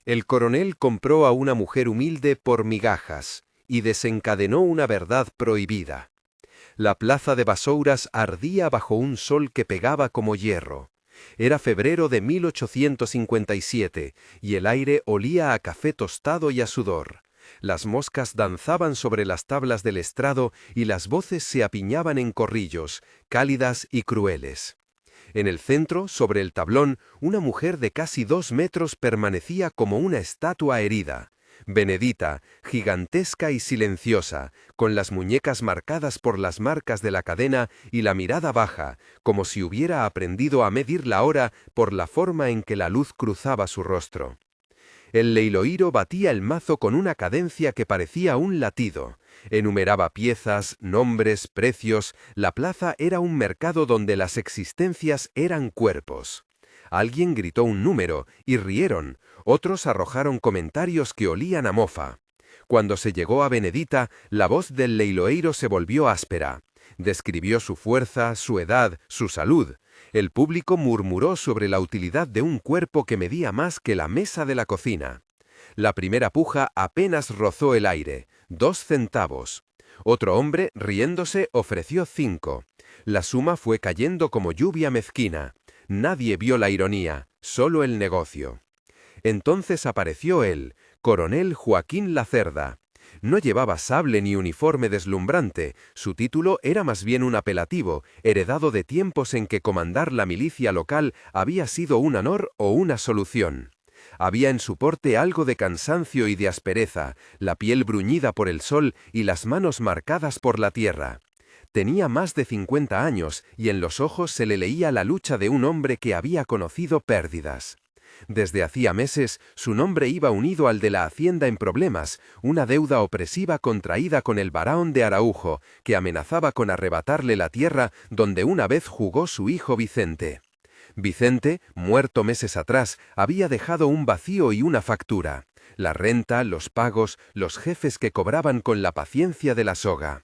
El coronel compró a una mujer humilde por migajas y desencadenó una verdad prohibida. La plaza de Basouras ardía bajo un sol que pegaba como hierro. Era febrero de 1857 y el aire olía a café tostado y a sudor. Las moscas danzaban sobre las tablas del estrado y las voces se apiñaban en corrillos, cálidas y crueles. En el centro, sobre el tablón, una mujer de casi 2 metros permanecía como una estatua herida. Benedita, gigantesca y silenciosa, con las muñecas marcadas por las marcas de la cadena y la mirada baja, como si hubiera aprendido a medir la hora por la forma en que la luz cruzaba su rostro. El leiloíro batía el mazo con una cadencia que parecía un latido. Enumeraba piezas, nombres, precios. La plaza era un mercado donde las existencias eran cuerpos. Alguien gritó un número y rieron. Otros arrojaron comentarios que olían a mofa. Cuando se llegó a Benedita, la voz del leiloeiro se volvió áspera. Describió su fuerza, su edad, su salud. El público murmuró sobre la utilidad de un cuerpo que medía más que la mesa de la cocina. La primera puja apenas rozó el aire, 2 centavos. Otro hombre, riéndose, ofreció 5. La suma fue cayendo como lluvia mezquina. Nadie vio la ironía, solo el negocio. Entonces apareció él, coronel Joaquín Lacerda. No llevaba sable ni uniforme deslumbrante, su título era más bien un apelativo, heredado de tiempos en que comandar la milicia local había sido un honor o una solución. Había en su porte algo de cansancio y de aspereza, la piel bruñida por el sol y las manos marcadas por la tierra. Tenía más de 50 años y en los ojos se le leía la lucha de un hombre que había conocido pérdidas. Desde hacía meses, su nombre iba unido al de la hacienda en problemas, una deuda opresiva contraída con el barón de Araujo, que amenazaba con arrebatarle la tierra donde una vez jugó su hijo Vicente. Vicente, muerto meses atrás, había dejado un vacío y una factura. La renta, los pagos, los jefes que cobraban con la paciencia de la soga.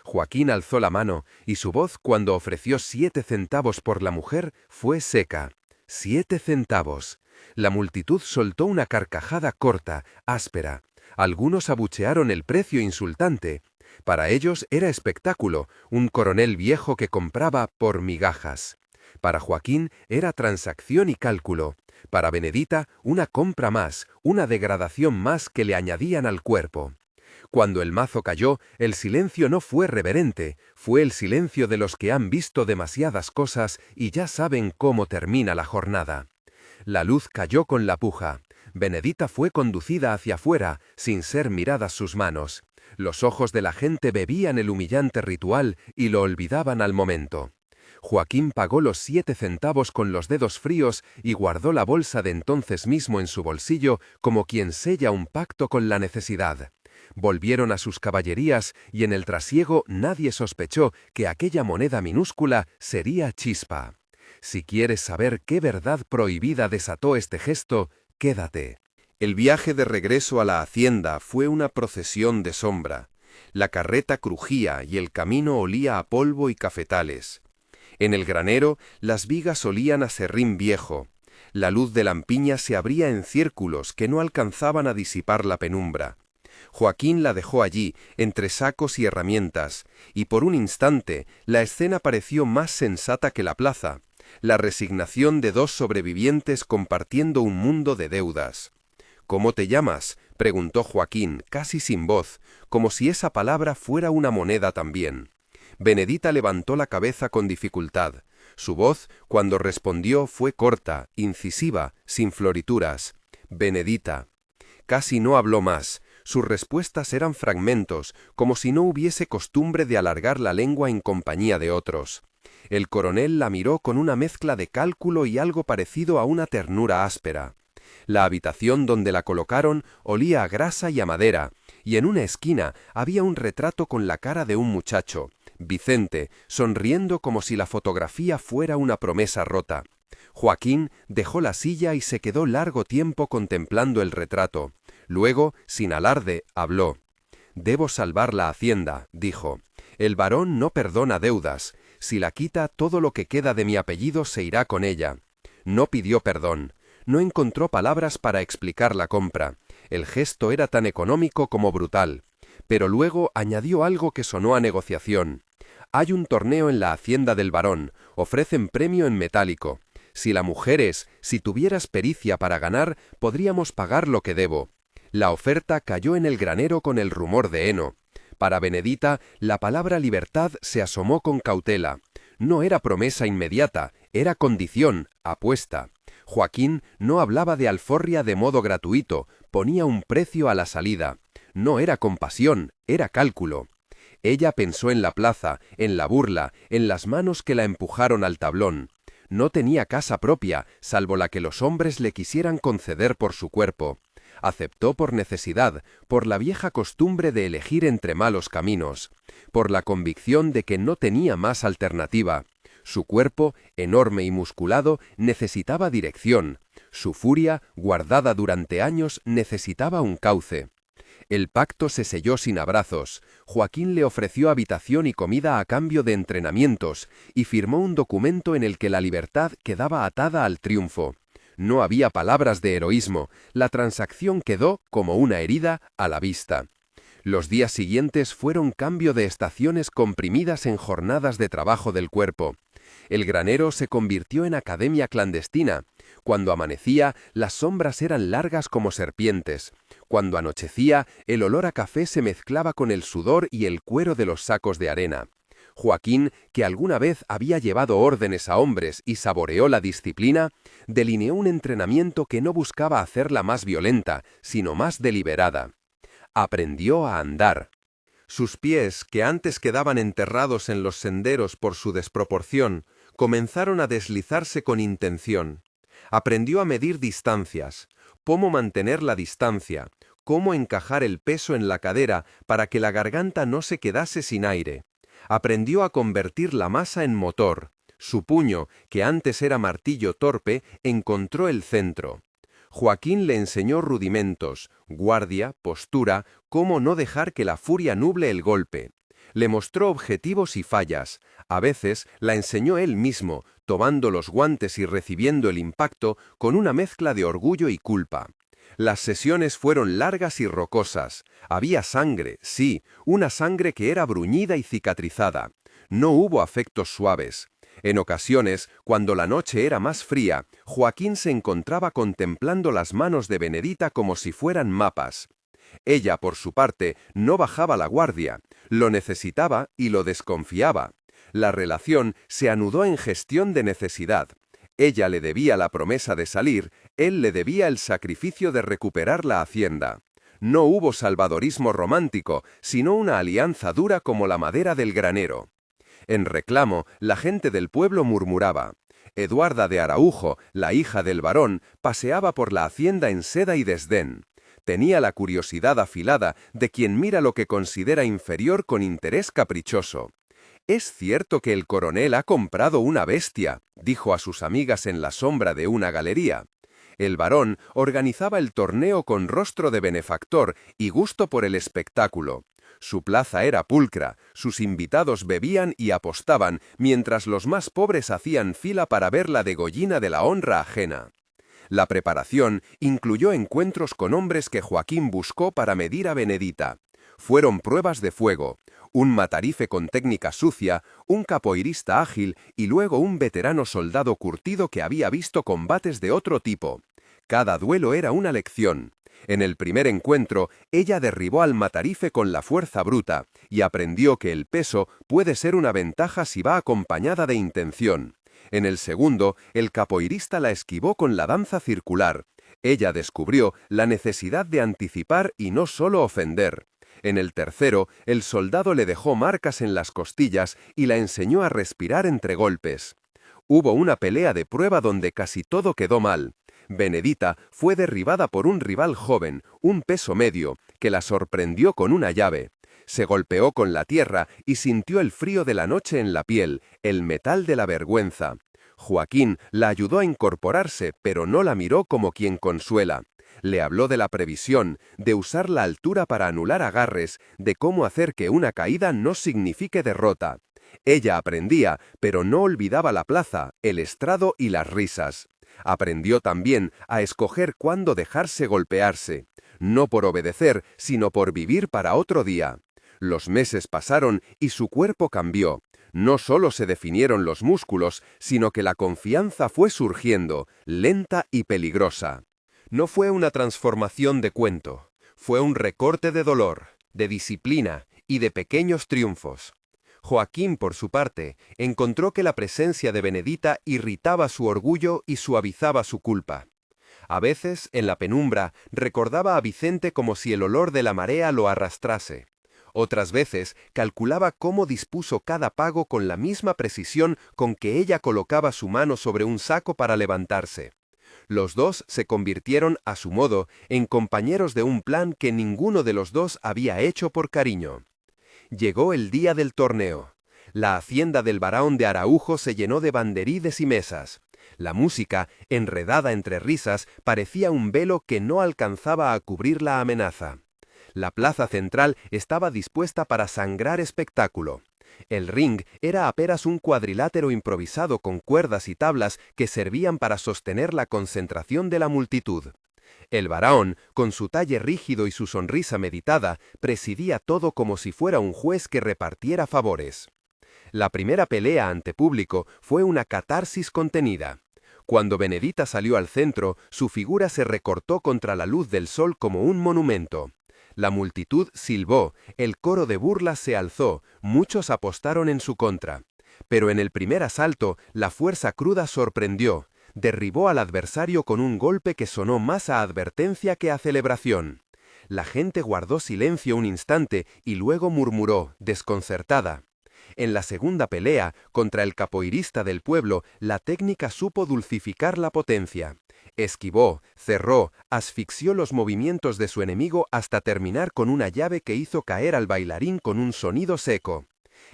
Joaquín alzó la mano, y su voz, cuando ofreció 7 centavos por la mujer, fue seca. 7 centavos. La multitud soltó una carcajada corta, áspera. Algunos abuchearon el precio insultante. Para ellos era espectáculo, un coronel viejo que compraba por migajas. Para Joaquín era transacción y cálculo. Para Benedita, una compra más, una degradación más que le añadían al cuerpo. Cuando el mazo cayó, el silencio no fue reverente, fue el silencio de los que han visto demasiadas cosas y ya saben cómo termina la jornada. La luz cayó con la puja. Benedita fue conducida hacia afuera, sin ser miradas sus manos. Los ojos de la gente bebían el humillante ritual y lo olvidaban al momento. Joaquín pagó los 7 centavos con los dedos fríos y guardó la bolsa de entonces mismo en su bolsillo como quien sella un pacto con la necesidad. Volvieron a sus caballerías y en el trasiego nadie sospechó que aquella moneda minúscula sería chispa. Si quieres saber qué verdad prohibida desató este gesto, quédate. El viaje de regreso a la hacienda fue una procesión de sombra. La carreta crujía y el camino olía a polvo y cafetales. En el granero, las vigas olían a serrín viejo. La luz de lampiña se abría en círculos que no alcanzaban a disipar la penumbra. Joaquín la dejó allí, entre sacos y herramientas, y por un instante la escena pareció más sensata que la plaza, la resignación de 2 sobrevivientes compartiendo un mundo de deudas. «¿Cómo te llamas?», preguntó Joaquín, casi sin voz, como si esa palabra fuera una moneda también. Benedita levantó la cabeza con dificultad. Su voz, cuando respondió, fue corta, incisiva, sin florituras. «Benedita». Casi no habló más. Sus respuestas eran fragmentos, como si no hubiese costumbre de alargar la lengua en compañía de otros. El coronel la miró con una mezcla de cálculo y algo parecido a una ternura áspera. La habitación donde la colocaron olía a grasa y a madera, y en una esquina había un retrato con la cara de un muchacho, Vicente, sonriendo como si la fotografía fuera una promesa rota. Joaquín dejó la silla y se quedó largo tiempo contemplando el retrato. Luego, sin alarde, habló. «Debo salvar la hacienda», dijo. «El barón no perdona deudas. Si la quita, todo lo que queda de mi apellido se irá con ella». No pidió perdón. No encontró palabras para explicar la compra. El gesto era tan económico como brutal. Pero luego añadió algo que sonó a negociación. Hay un torneo en la hacienda del barón, ofrecen premio en metálico. Si tuvieras pericia para ganar, podríamos pagar lo que debo. La oferta cayó en el granero con el rumor de heno. Para Benedita, la palabra libertad se asomó con cautela. No era promesa inmediata, era condición, apuesta. Joaquín no hablaba de alforria de modo gratuito, ponía un precio a la salida. No era compasión, era cálculo. Ella pensó en la plaza, en la burla, en las manos que la empujaron al tablón. No tenía casa propia, salvo la que los hombres le quisieran conceder por su cuerpo. Aceptó por necesidad, por la vieja costumbre de elegir entre malos caminos, por la convicción de que no tenía más alternativa. Su cuerpo, enorme y musculado, necesitaba dirección. Su furia, guardada durante años, necesitaba un cauce. El pacto se selló sin abrazos. Joaquín le ofreció habitación y comida a cambio de entrenamientos, y firmó un documento en el que la libertad quedaba atada al triunfo. No había palabras de heroísmo, la transacción quedó, como una herida, a la vista. Los días siguientes fueron cambio de estaciones comprimidas en jornadas de trabajo del cuerpo. El granero se convirtió en academia clandestina. Cuando amanecía, las sombras eran largas como serpientes. Cuando anochecía, el olor a café se mezclaba con el sudor y el cuero de los sacos de arena. Joaquín, que alguna vez había llevado órdenes a hombres y saboreó la disciplina, delineó un entrenamiento que no buscaba hacerla más violenta, sino más deliberada. Aprendió a andar. Sus pies, que antes quedaban enterrados en los senderos por su desproporción, comenzaron a deslizarse con intención. Aprendió a medir distancias, cómo mantener la distancia, cómo encajar el peso en la cadera para que la garganta no se quedase sin aire. Aprendió a convertir la masa en motor. Su puño, que antes era martillo torpe, encontró el centro. Joaquín le enseñó rudimentos, guardia, postura, cómo no dejar que la furia nuble el golpe. Le mostró objetivos y fallas. A veces la enseñó él mismo, tomando los guantes y recibiendo el impacto con una mezcla de orgullo y culpa. Las sesiones fueron largas y rocosas. Había sangre, sí, una sangre que era bruñida y cicatrizada. No hubo afectos suaves. En ocasiones, cuando la noche era más fría, Joaquín se encontraba contemplando las manos de Benedita como si fueran mapas. Ella, por su parte, no bajaba la guardia, lo necesitaba y lo desconfiaba. La relación se anudó en gestión de necesidad. Ella le debía la promesa de salir, él le debía el sacrificio de recuperar la hacienda. No hubo salvadorismo romántico, sino una alianza dura como la madera del granero. En reclamo, la gente del pueblo murmuraba. Eduarda de Araujo, la hija del barón, paseaba por la hacienda en seda y desdén. Tenía la curiosidad afilada de quien mira lo que considera inferior con interés caprichoso. «Es cierto que el coronel ha comprado una bestia», dijo a sus amigas en la sombra de una galería. El barón organizaba el torneo con rostro de benefactor y gusto por el espectáculo. Su plaza era pulcra, sus invitados bebían y apostaban, mientras los más pobres hacían fila para ver la degollina de la honra ajena. La preparación incluyó encuentros con hombres que Joaquín buscó para medir a Benedita. Fueron pruebas de fuego, un matarife con técnica sucia, un capoeirista ágil y luego un veterano soldado curtido que había visto combates de otro tipo. Cada duelo era una lección. En el primer encuentro, ella derribó al matarife con la fuerza bruta y aprendió que el peso puede ser una ventaja si va acompañada de intención. En el segundo, el capoeirista la esquivó con la danza circular. Ella descubrió la necesidad de anticipar y no solo ofender. En el tercero, el soldado le dejó marcas en las costillas y la enseñó a respirar entre golpes. Hubo una pelea de prueba donde casi todo quedó mal. Benedita fue derribada por un rival joven, un peso medio, que la sorprendió con una llave. Se golpeó con la tierra y sintió el frío de la noche en la piel, el metal de la vergüenza. Joaquín la ayudó a incorporarse, pero no la miró como quien consuela. Le habló de la previsión, de usar la altura para anular agarres, de cómo hacer que una caída no signifique derrota. Ella aprendía, pero no olvidaba la plaza, el estrado y las risas. Aprendió también a escoger cuándo dejarse golpearse, no por obedecer, sino por vivir para otro día. Los meses pasaron y su cuerpo cambió. No solo se definieron los músculos, sino que la confianza fue surgiendo, lenta y peligrosa. No fue una transformación de cuento, fue un recorte de dolor, de disciplina y de pequeños triunfos. Joaquín, por su parte, encontró que la presencia de Benedita irritaba su orgullo y suavizaba su culpa. A veces, en la penumbra, recordaba a Vicente como si el olor de la marea lo arrastrase. Otras veces, calculaba cómo dispuso cada pago con la misma precisión con que ella colocaba su mano sobre un saco para levantarse. Los dos se convirtieron, a su modo, en compañeros de un plan que ninguno de los dos había hecho por cariño. Llegó el día del torneo. La hacienda del Barón de Araujo se llenó de banderines y mesas. La música, enredada entre risas, parecía un velo que no alcanzaba a cubrir la amenaza. La plaza central estaba dispuesta para sangrar espectáculo. El ring era apenas un cuadrilátero improvisado con cuerdas y tablas que servían para sostener la concentración de la multitud. El Barón, con su talle rígido y su sonrisa meditada, presidía todo como si fuera un juez que repartiera favores. La primera pelea ante público fue una catarsis contenida. Cuando Benedita salió al centro, su figura se recortó contra la luz del sol como un monumento. La multitud silbó, el coro de burlas se alzó, muchos apostaron en su contra. Pero en el primer asalto, la fuerza cruda sorprendió. Derribó al adversario con un golpe que sonó más a advertencia que a celebración. La gente guardó silencio un instante y luego murmuró, desconcertada. En la segunda pelea, contra el capoeirista del pueblo, la técnica supo dulcificar la potencia. Esquivó, cerró, asfixió los movimientos de su enemigo hasta terminar con una llave que hizo caer al bailarín con un sonido seco.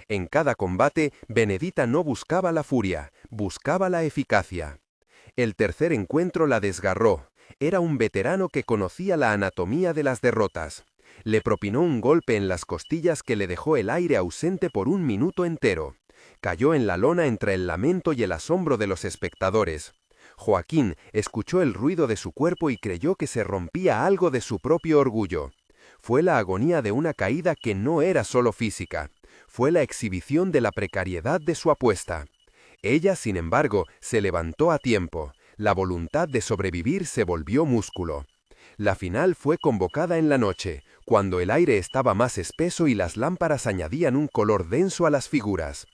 En cada combate, Benedita no buscaba la furia, buscaba la eficacia. El tercer encuentro la desgarró. Era un veterano que conocía la anatomía de las derrotas. Le propinó un golpe en las costillas que le dejó el aire ausente por un minuto entero. Cayó en la lona entre el lamento y el asombro de los espectadores. Joaquín escuchó el ruido de su cuerpo y creyó que se rompía algo de su propio orgullo. Fue la agonía de una caída que no era solo física. Fue la exhibición de la precariedad de su apuesta. Ella, sin embargo, se levantó a tiempo. La voluntad de sobrevivir se volvió músculo. La final fue convocada en la noche, cuando el aire estaba más espeso y las lámparas añadían un color denso a las figuras.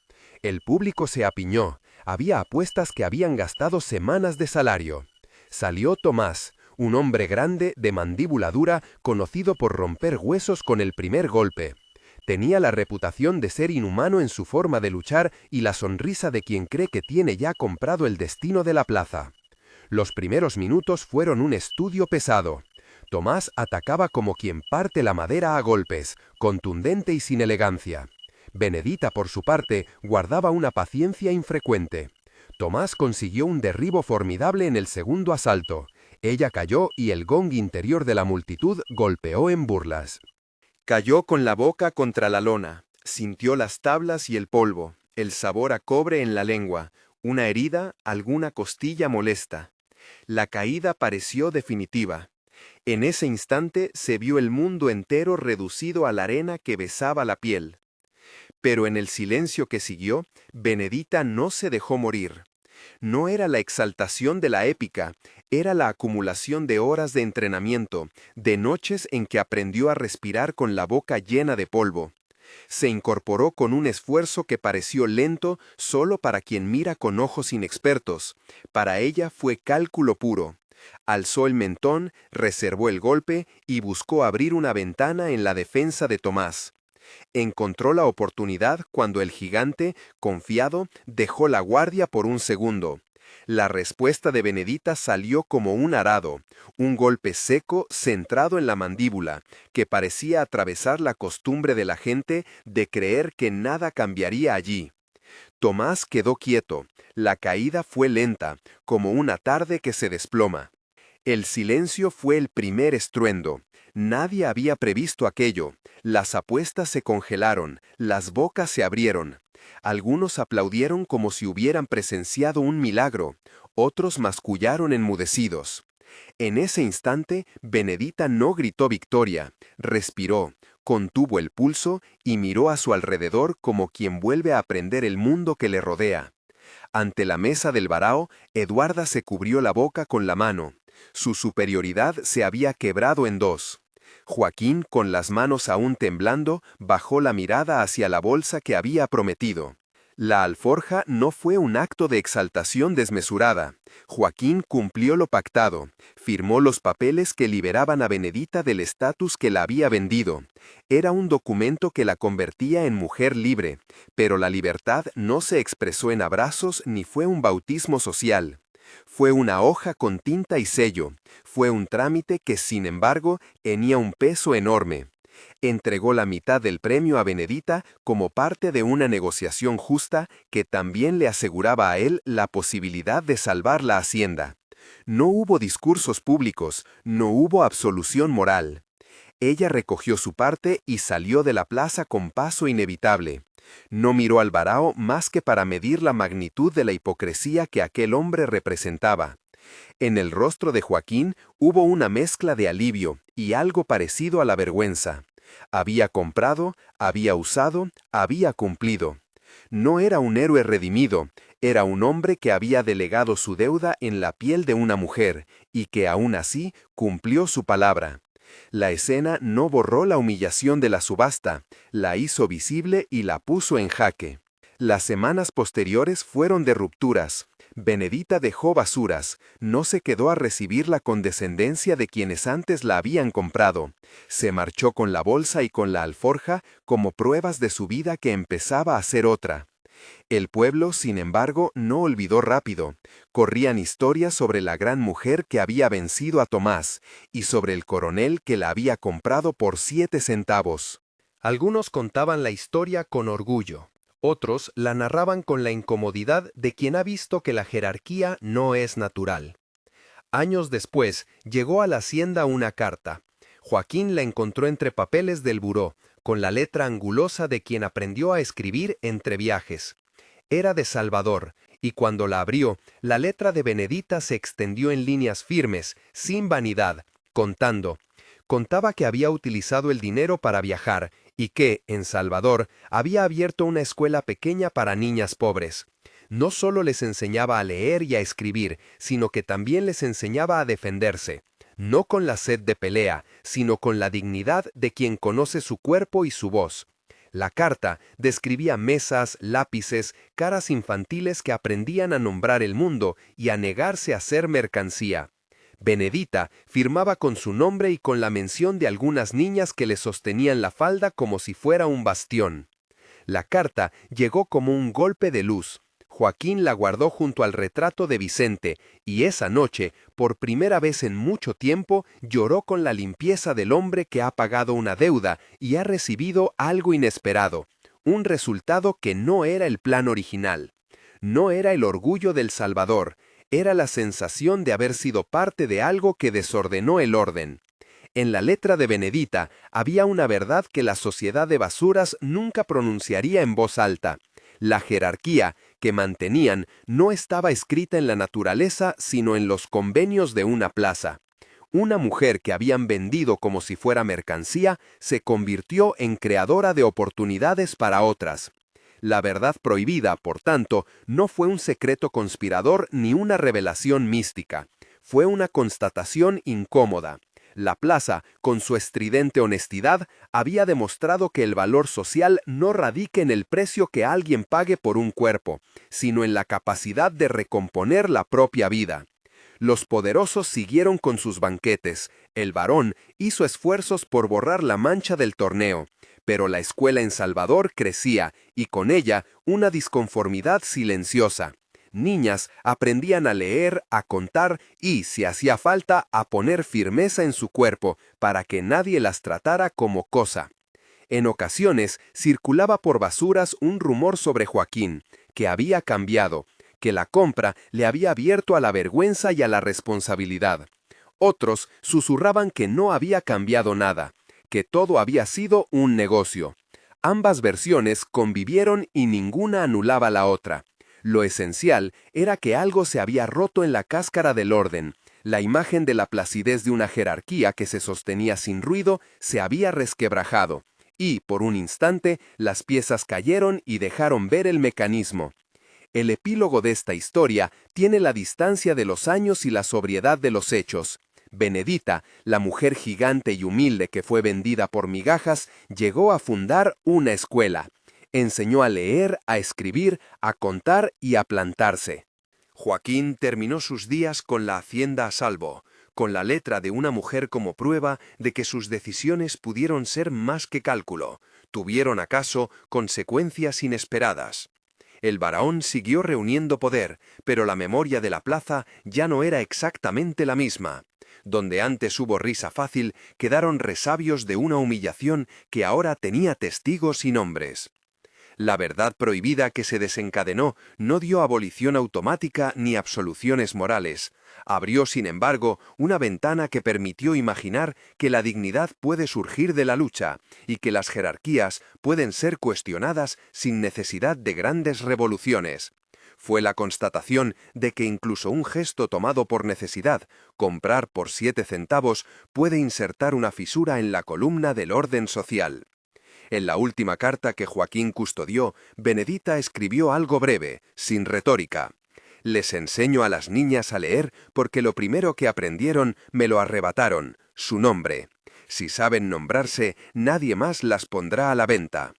El público se apiñó. Había apuestas que habían gastado semanas de salario. Salió Tomás, un hombre grande, de mandíbula dura, conocido por romper huesos con el primer golpe. Tenía la reputación de ser inhumano en su forma de luchar y la sonrisa de quien cree que tiene ya comprado el destino de la plaza. Los primeros minutos fueron un estudio pesado. Tomás atacaba como quien parte la madera a golpes, contundente y sin elegancia. Benedita, por su parte, guardaba una paciencia infrecuente. Tomás consiguió un derribo formidable en el segundo asalto. Ella cayó y el gong interior de la multitud golpeó en burlas. Cayó con la boca contra la lona, sintió las tablas y el polvo, el sabor a cobre en la lengua, una herida, alguna costilla molesta. La caída pareció definitiva. En ese instante se vio el mundo entero reducido a la arena que besaba la piel. Pero en el silencio que siguió, Benedita no se dejó morir. No era la exaltación de la épica, era la acumulación de horas de entrenamiento, de noches en que aprendió a respirar con la boca llena de polvo. Se incorporó con un esfuerzo que pareció lento solo para quien mira con ojos inexpertos. Para ella fue cálculo puro. Alzó el mentón, reservó el golpe y buscó abrir una ventana en la defensa de Tomás. Encontró la oportunidad cuando el gigante, confiado, dejó la guardia por un segundo. La respuesta de Benedita salió como un arado, un golpe seco centrado en la mandíbula, que parecía atravesar la costumbre de la gente de creer que nada cambiaría allí. Tomás quedó quieto, la caída fue lenta, como una tarde que se desploma. El silencio fue el primer estruendo. Nadie había previsto aquello. Las apuestas se congelaron, las bocas se abrieron. Algunos aplaudieron como si hubieran presenciado un milagro. Otros mascullaron enmudecidos. En ese instante, Benedita no gritó victoria, respiró, contuvo el pulso y miró a su alrededor como quien vuelve a aprender el mundo que le rodea. Ante la mesa del varao, Eduarda se cubrió la boca con la mano. Su superioridad se había quebrado en dos. Joaquín, con las manos aún temblando, bajó la mirada hacia la bolsa que había prometido. La alforja no fue un acto de exaltación desmesurada. Joaquín cumplió lo pactado, firmó los papeles que liberaban a Benedita del estatus que la había vendido. Era un documento que la convertía en mujer libre, pero la libertad no se expresó en abrazos ni fue un bautismo social. Fue una hoja con tinta y sello, fue un trámite que, sin embargo, tenía un peso enorme. Entregó la mitad del premio a Benedita como parte de una negociación justa que también le aseguraba a él la posibilidad de salvar la hacienda. No hubo discursos públicos, no hubo absolución moral. Ella recogió su parte y salió de la plaza con paso inevitable. No miró al varao más que para medir la magnitud de la hipocresía que aquel hombre representaba. En el rostro de Joaquín hubo una mezcla de alivio y algo parecido a la vergüenza. Había comprado, había usado, había cumplido. No era un héroe redimido, era un hombre que había delegado su deuda en la piel de una mujer y que aún así cumplió su palabra. La escena no borró la humillación de la subasta, la hizo visible y la puso en jaque. Las semanas posteriores fueron de rupturas. Benedita dejó basuras, no se quedó a recibir la condescendencia de quienes antes la habían comprado. Se marchó con la bolsa y con la alforja como pruebas de su vida que empezaba a ser otra. El pueblo, sin embargo, no olvidó rápido. Corrían historias sobre la gran mujer que había vencido a Tomás y sobre el coronel que la había comprado por 7 centavos. Algunos contaban la historia con orgullo. Otros la narraban con la incomodidad de quien ha visto que la jerarquía no es natural. Años después, llegó a la hacienda una carta. Joaquín la encontró entre papeles del buró, con la letra angulosa de quien aprendió a escribir entre viajes. Era de Salvador, y cuando la abrió, la letra de Benedita se extendió en líneas firmes, sin vanidad, contaba que había utilizado el dinero para viajar y que, en Salvador, había abierto una escuela pequeña para niñas pobres. No solo les enseñaba a leer y a escribir, sino que también les enseñaba a defenderse, no con la sed de pelea, sino con la dignidad de quien conoce su cuerpo y su voz. La carta describía mesas, lápices, caras infantiles que aprendían a nombrar el mundo y a negarse a ser mercancía. Benedita firmaba con su nombre y con la mención de algunas niñas que le sostenían la falda como si fuera un bastión. La carta llegó como un golpe de luz. Joaquín la guardó junto al retrato de Vicente y esa noche, por primera vez en mucho tiempo, lloró con la limpieza del hombre que ha pagado una deuda y ha recibido algo inesperado, un resultado que no era el plan original. No era el orgullo del Salvador, era la sensación de haber sido parte de algo que desordenó el orden. En la letra de Benedita había una verdad que la sociedad de basuras nunca pronunciaría en voz alta. La jerarquía que mantenían no estaba escrita en la naturaleza, sino en los convenios de una plaza. Una mujer que habían vendido como si fuera mercancía se convirtió en creadora de oportunidades para otras. La verdad prohibida, por tanto, no fue un secreto conspirador ni una revelación mística. Fue una constatación incómoda. La plaza, con su estridente honestidad, había demostrado que el valor social no radica en el precio que alguien pague por un cuerpo, sino en la capacidad de recomponer la propia vida. Los poderosos siguieron con sus banquetes. El varón hizo esfuerzos por borrar la mancha del torneo, pero la escuela en Salvador crecía, y con ella una disconformidad silenciosa. Niñas aprendían a leer, a contar y, si hacía falta, a poner firmeza en su cuerpo para que nadie las tratara como cosa. En ocasiones circulaba por basuras un rumor sobre Joaquín, que había cambiado, que la compra le había abierto a la vergüenza y a la responsabilidad. Otros susurraban que no había cambiado nada, que todo había sido un negocio. Ambas versiones convivieron y ninguna anulaba la otra. Lo esencial era que algo se había roto en la cáscara del orden. La imagen de la placidez de una jerarquía que se sostenía sin ruido se había resquebrajado, y, por un instante, las piezas cayeron y dejaron ver el mecanismo. El epílogo de esta historia tiene la distancia de los años y la sobriedad de los hechos. Benedita, la mujer gigante y humilde que fue vendida por migajas, llegó a fundar una escuela. Enseñó a leer, a escribir, a contar y a plantarse. Joaquín terminó sus días con la hacienda a salvo, con la letra de una mujer como prueba de que sus decisiones pudieron ser más que cálculo, tuvieron acaso consecuencias inesperadas. El Barahón siguió reuniendo poder, pero la memoria de la plaza ya no era exactamente la misma. Donde antes hubo risa fácil, quedaron resabios de una humillación que ahora tenía testigos y nombres. La verdad prohibida que se desencadenó no dio abolición automática ni absoluciones morales. Abrió, sin embargo, una ventana que permitió imaginar que la dignidad puede surgir de la lucha y que las jerarquías pueden ser cuestionadas sin necesidad de grandes revoluciones. Fue la constatación de que incluso un gesto tomado por necesidad, comprar por 7 centavos, puede insertar una fisura en la columna del orden social. En la última carta que Joaquín custodió, Benedita escribió algo breve, sin retórica. Les enseño a las niñas a leer porque lo primero que aprendieron me lo arrebataron, su nombre. Si saben nombrarse, nadie más las pondrá a la venta.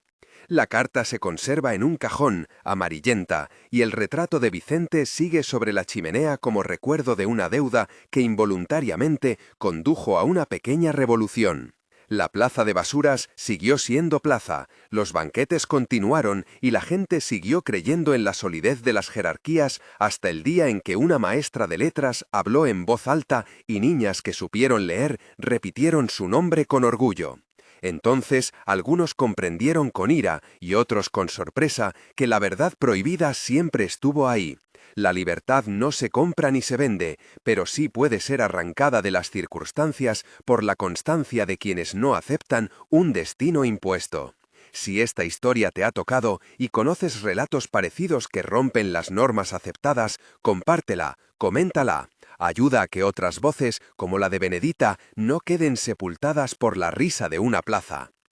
La carta se conserva en un cajón, amarillenta, y el retrato de Vicente sigue sobre la chimenea como recuerdo de una deuda que involuntariamente condujo a una pequeña revolución. La plaza de basuras siguió siendo plaza, los banquetes continuaron y la gente siguió creyendo en la solidez de las jerarquías hasta el día en que una maestra de letras habló en voz alta y niñas que supieron leer repitieron su nombre con orgullo. Entonces algunos comprendieron con ira y otros con sorpresa que la verdad prohibida siempre estuvo ahí. La libertad no se compra ni se vende, pero sí puede ser arrancada de las circunstancias por la constancia de quienes no aceptan un destino impuesto. Si esta historia te ha tocado y conoces relatos parecidos que rompen las normas aceptadas, compártela, coméntala. Ayuda a que otras voces, como la de Benedita, no queden sepultadas por la risa de una plaza.